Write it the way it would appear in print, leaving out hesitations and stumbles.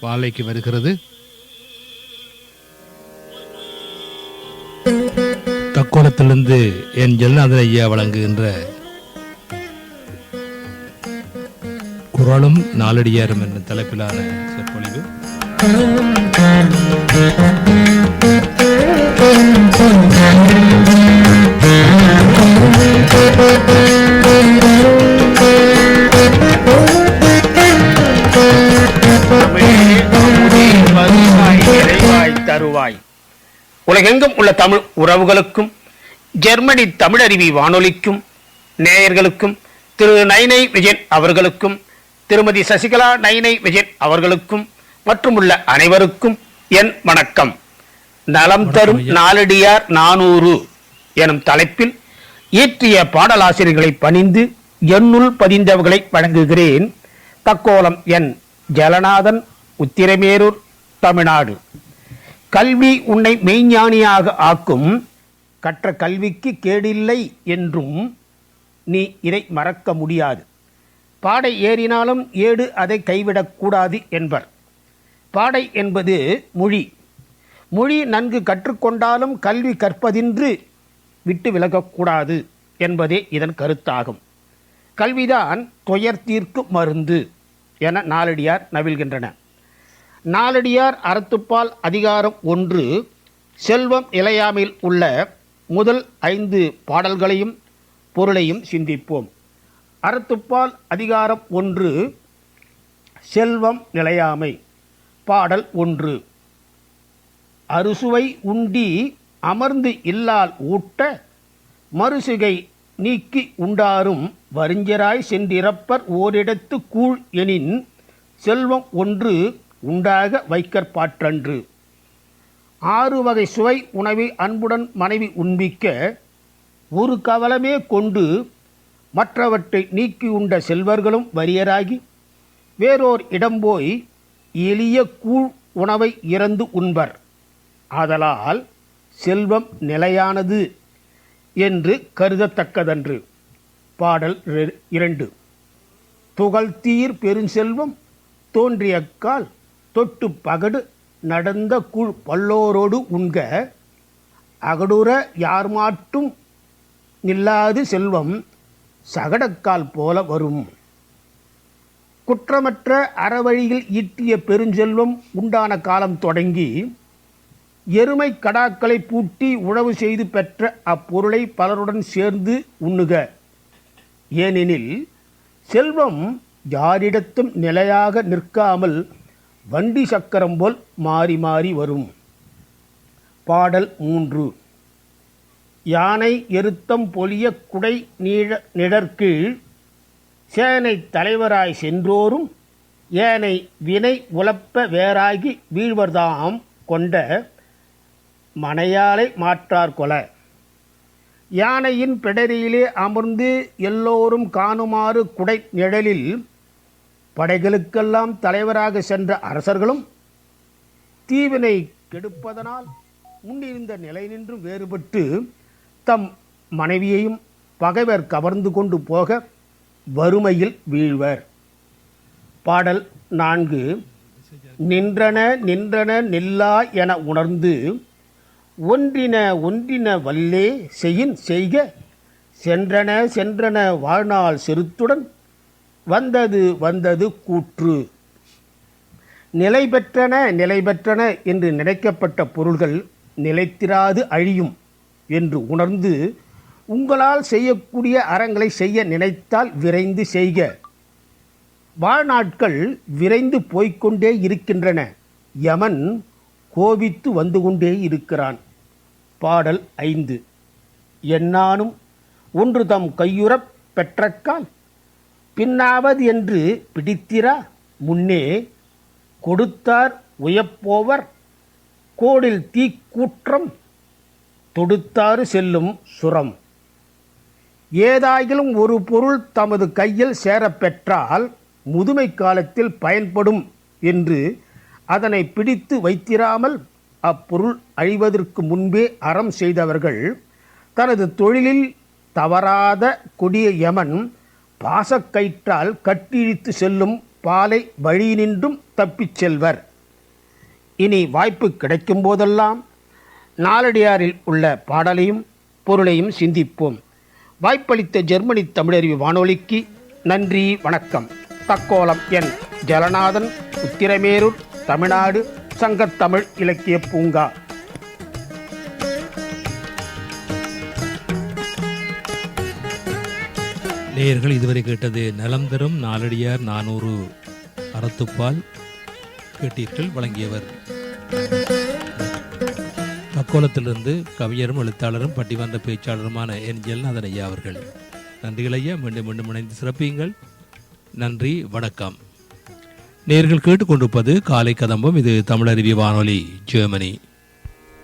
வாழைக்கு வருகிறது. தக்கோலத்திலிருந்து என் ஜெல்நாதன் ஐயா வழங்குகின்ற குரலும் நாலடியாரும் என்ற தலைப்பிலான சொற்பொழிவு. தருவாய். உலகெங்கும் உள்ள தமிழ் உறவுகளுக்கும் ஜெர்மனி தமிழருவி வானொலிக்கும் நேயர்களுக்கும் திரு நைனை விஜயன் அவர்களுக்கும் திருமதி சசிகலா நைனை விஜயன் அவர்களுக்கும் மற்றும் உள்ள அனைவருக்கும் என் வணக்கம். நலம் தரும் நாலடியார் 400 எனும் தலைப்பில் இயற்றிய பாடலாசிரியர்களை பணிந்து என்னுள் பதிந்தவர்களை வழங்குகிறேன். தக்கோலம் என் ஜலநாதன், உத்திரமேரூர், தமிழ்நாடு. கல்வி உன்னை மெய்ஞானியாக ஆக்கும், கற்ற கல்விக்கு கேடில்லை என்றும் நீ இதை மறக்க முடியாது. பாடை ஏறினாலும் ஏடு அதை கைவிடக்கூடாது என்பர். பாடை என்பது மொழி. மொழி நன்கு கற்றுக்கொண்டாலும் கல்வி கற்பதின்று விட்டு விலகக்கூடாது என்பதே இதன் கருத்தாகும். கல்விதான் துயர் தீர்க்கும் மருந்து என நாலடியார் நவில்கின்றன. நாலடியார் அறத்துப்பால் அதிகாரம் 1 செல்வம் இலையாமையில் உள்ள முதல் 5 பாடல்களையும் பொருளையும் சிந்திப்போம். அறத்துப்பால் அதிகாரம் 1 செல்வம் நிலையாமை. பாடல் 1. அறுசுவை உண்டி அமர்ந்து இல்லால் ஊட்ட மறுசுகை நீக்கி உண்டாரும் வறிஞராய் சென்றிறப்பர் ஓரிடத்து கூழ் எனின் செல்வம் 1 உண்டாக வைக்கற்பாற்றன்று. 6 வகை சுவை உணவை அன்புடன் மனைவி உண்பிக்க ஒரு கவலமே கொண்டு மற்றவற்றை நீக்கி உண்ட செல்வர்களும் வறியராகி வேறோர் இடம்போய் எளிய கூழ் உணவை இறந்து உண்பர். ஆதலால் செல்வம் நிலையானது என்று கருதத்தக்கதன்று. பாடல் 2. துகள்தீர் பெருஞ்செல்வம் தோன்றியக்கால் தொட்டு பகடு நடந்த கூழ் பல்லோரோடு உண்க அகடுற யார் மாட்டும் நில்லாது செல்வம் சகடக்கால் போல வரும். குற்றமற்ற அறவழியில் ஈட்டிய பெருஞ்செல்வம் உண்டான காலம் தொடங்கி எருமை கடாக்களை பூட்டி உழவு செய்து பெற்ற அப்பொருளை பலருடன் சேர்ந்து உண்ணுக. ஏனெனில் செல்வம் யாரிடத்தும் நிலையாக நிற்காமல் வண்டி சக்கரம் போல் மாறி மாறி வரும். பாடல் 3. யானை எருத்தம் பொலிய குடை நிழற்கீழ் சேனை தலைவராய் சென்றோரும் ஏனை வினை உலப்ப வேறாகி வீழ்வர்தாம் கொண்ட மனையாலை மாற்றார் கொல. யானையின் பிடரியிலே அமர்ந்து எல்லோரும் காணுமாறு குடை நிழலில் படைகளுக்கெல்லாம் தலைவராக சென்ற அரசர்களும் தீவினை கெடுப்பதனால் முன்னிருந்த நிலை நின்று வேறுபட்டு தம் மனைவியையும் பகைவர் கவர்ந்து கொண்டு போக வறுமையில் வீழ்வர். பாடல் 4. நின்றன நின்றன நில்லா என உணர்ந்து ஒன்றின ஒன்றின வல்லே செய்யின் செய்க சென்றன சென்றன வாழ்நாள் செருத்துடன் வந்தது வந்தது கூற்று. நிலை பெற்றன நிலை பெற்றன என்று நினைக்கப்பட்ட பொருள்கள் நிலைத்திராது அழியும் என்று உணர்ந்து உங்களால் செய்யக்கூடிய அறங்களை செய்ய நினைத்தால் விரைந்து செய்க. வாழ்நாட்கள் விரைந்து போய்கொண்டே இருக்கின்றன. யமன் கோபித்து வந்து கொண்டே இருக்கிறான். பாடல் 5. என்னானும் ஒன்று தம் கையுறப் பெற்றக்கால் பின்னாவது என்று பிடித்திரா முன்னே கொடுத்தார் உயப்போவர் கோடில் தீக்கூற்றம் தொடுத்தாறு செல்லும் சுரம். ஏதாயிலும் ஒரு பொருள் தமது கையில் சேரப்பெற்றால் முதுமை காலத்தில் பயன்படும் என்று அதனை பிடித்து வைத்திராமல் அப்பொருள் அழிவதற்கு முன்பே அறம் செய்தவர்கள் தனது தொழிலில் தவறாத கொடிய யமன் பாசக்கயிற்றால் கட்டிழித்து செல்லும் பாலை வழியினின்றும் தப்பிச் செல்வர் இனி வாய்ப்பு கிடைக்கும் போதெல்லாம் நாலடியாரில் உள்ள பாடலையும் பொருளையும் சிந்திப்போம். வாய்ப்பளித்த ஜெர்மனி தமிழறிவு வானொலிக்கு நன்றி, வணக்கம். தக்கோலம் என் ஜலநாதன், உத்திரமேரூர், தமிழ்நாடு, சங்கத்தமிழ் இலக்கிய பூங்கா. நேயர்கள் இதுவரை கேட்டது நலம் தரும் நாலடியார் 400 அறத்துப்பால் கேட்டீர்கள். வழங்கியவர் தக்கோலத்திலிருந்து கவிஞரும் எழுத்தாளரும் பட்டிமன்ற பேச்சாளருமான என் ஜெல்நாதன் ஐயா அவர்கள். நன்றிகள் ஐயா. மீண்டும் மீண்டும் இணைந்து சிறப்பியுங்கள். நன்றி, வணக்கம். நேயர்கள் கேட்டுக்கொண்டிருப்பது காலை கதம்பம். இது தமிழருவி வானொலி, ஜெர்மனி.